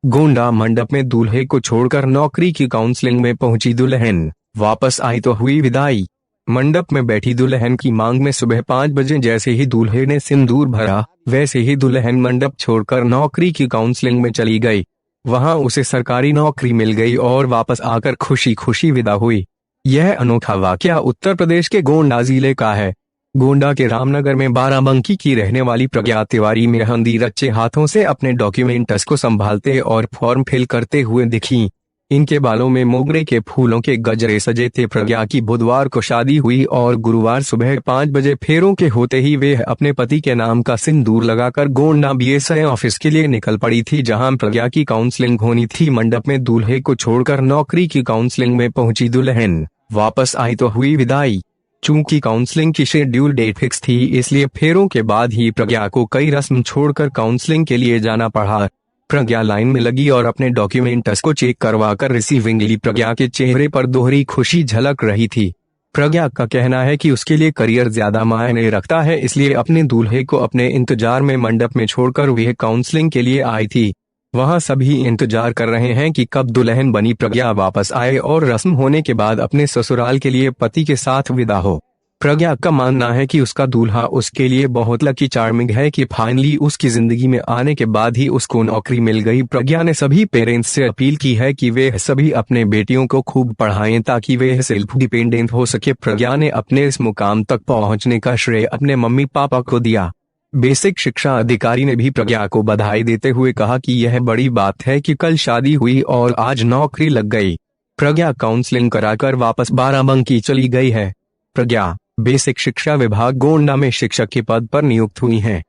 गोंडा मंडप में दूल्हे को छोड़कर नौकरी की काउंसलिंग में पहुंची दुल्हन, वापस आई तो हुई विदाई। मंडप में बैठी दुल्हन की मांग में सुबह 5 बजे जैसे ही दूल्हे ने सिंदूर भरा, वैसे ही दुल्हन मंडप छोड़कर नौकरी की काउंसलिंग में चली गई। वहां उसे सरकारी नौकरी मिल गई और वापस आकर खुशी खुशी विदा हुई। यह अनोखा वाकया उत्तर प्रदेश के गोंडा जिले का है। गोंडा के रामनगर में बाराबंकी की रहने वाली प्रज्ञा तिवारी मेहंदी रचे हाथों से अपने डॉक्यूमेंट्स को संभालते और फॉर्म फिल करते हुए दिखीं। इनके बालों में मोगरे के फूलों के गजरे सजे थे। प्रज्ञा की बुधवार को शादी हुई और गुरुवार सुबह 5 बजे फेरों के होते ही वे अपने पति के नाम का सिंदूर लगाकर गोंडा बीएसई ऑफिस के लिए निकल पड़ी थी, जहां प्रज्ञा की काउंसलिंग होनी थी। मंडप में दूल्हे को छोड़कर नौकरी की काउंसलिंग में पहुंची दुल्हन, वापस आई तो हुई विदाई। चूंकि काउंसलिंग की शेड्यूल डेट फिक्स थी, इसलिए फेरों के बाद ही प्रज्ञा को कई रस्म छोड़कर काउंसलिंग के लिए जाना पड़ा। प्रज्ञा लाइन में लगी और अपने डॉक्यूमेंट्स को चेक करवाकर रिसीविंग ली। प्रज्ञा के चेहरे पर दोहरी खुशी झलक रही थी। प्रज्ञा का कहना है कि उसके लिए करियर ज्यादा मायने रखता है, इसलिए अपने दूल्हे को अपने इंतजार में मंडप में छोड़कर वह काउंसलिंग के लिए आई थी। वहां सभी इंतजार कर रहे हैं कि कब दुल्हन बनी प्रज्ञा वापस आए और रस्म होने के बाद अपने ससुराल के लिए पति के साथ विदा हो। प्रज्ञा का मानना है कि उसका दूल्हा उसके लिए बहुत लकी चार्मिंग है कि फाइनली उसकी जिंदगी में आने के बाद ही उसको नौकरी मिल गई। प्रज्ञा ने सभी पेरेंट्स से अपील की है कि वे सभी अपने बेटियों को खूब पढ़ाएं ताकि वे सेल्फ डिपेंडेंट हो सके। प्रज्ञा ने अपने इस मुकाम तक पहुंचने का श्रेय अपने मम्मी पापा को दिया। बेसिक शिक्षा अधिकारी ने भी प्रज्ञा को बधाई देते हुए कहा कि यह बड़ी बात है कि कल शादी हुई और आज नौकरी लग गई। प्रज्ञा काउंसलिंग कराकर वापस बाराबंकी चली गई है। प्रज्ञा बेसिक शिक्षा विभाग गोंडा में शिक्षक के पद पर नियुक्त हुई हैं।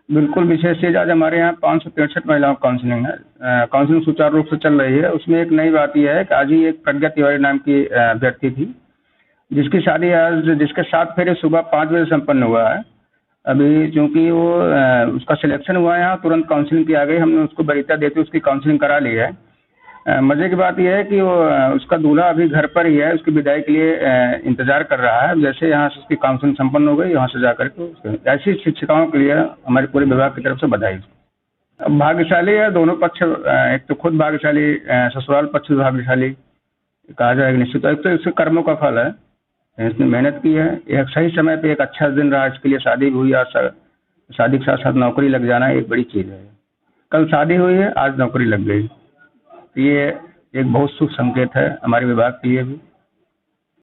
बिल्कुल विशेष चीज, आज हमारे यहाँ 563 महिलाओं की काउंसलिंग है। काउंसलिंग सुचारू रूप से चल रही है। उसमें एक नई बात यह है कि आज ही एक प्रज्ञा तिवारी नाम की अभ्यर्थी थी, जिसकी शादी आज जिसके 7 फेरे सुबह 5 बजे संपन्न हुआ है। अभी चूंकि वो उसका सिलेक्शन हुआ है, यहाँ तुरंत काउंसलिंग की आ गई। हमने उसको वरीयता देते उसकी काउंसलिंग करा ली है। मजे की बात यह है कि वो उसका दूल्हा अभी घर पर ही है, उसकी विदाई के लिए इंतजार कर रहा है। जैसे यहाँ से उसकी काउंसलिंग संपन्न हो गई, यहाँ से जाकर के ऐसी शिक्षिकाओं के लिए हमारे पूरे विभाग की तरफ से बधाई। अब भाग्यशाली है दोनों पक्ष, एक तो खुद भाग्यशाली, ससुराल पक्ष भी भाग्यशाली कहा जाएगा निश्चित। एक तो इसके कर्मों का फल है, इसने मेहनत की है। एक सही समय पे एक अच्छा दिन रहा इसके लिए, शादी भी हुई। आज शादी के साथ साथ नौकरी लग जाना एक बड़ी चीज है। कल शादी हुई है, आज नौकरी लग गई। ये एक बहुत शुभ संकेत है हमारे विभाग के लिए भी।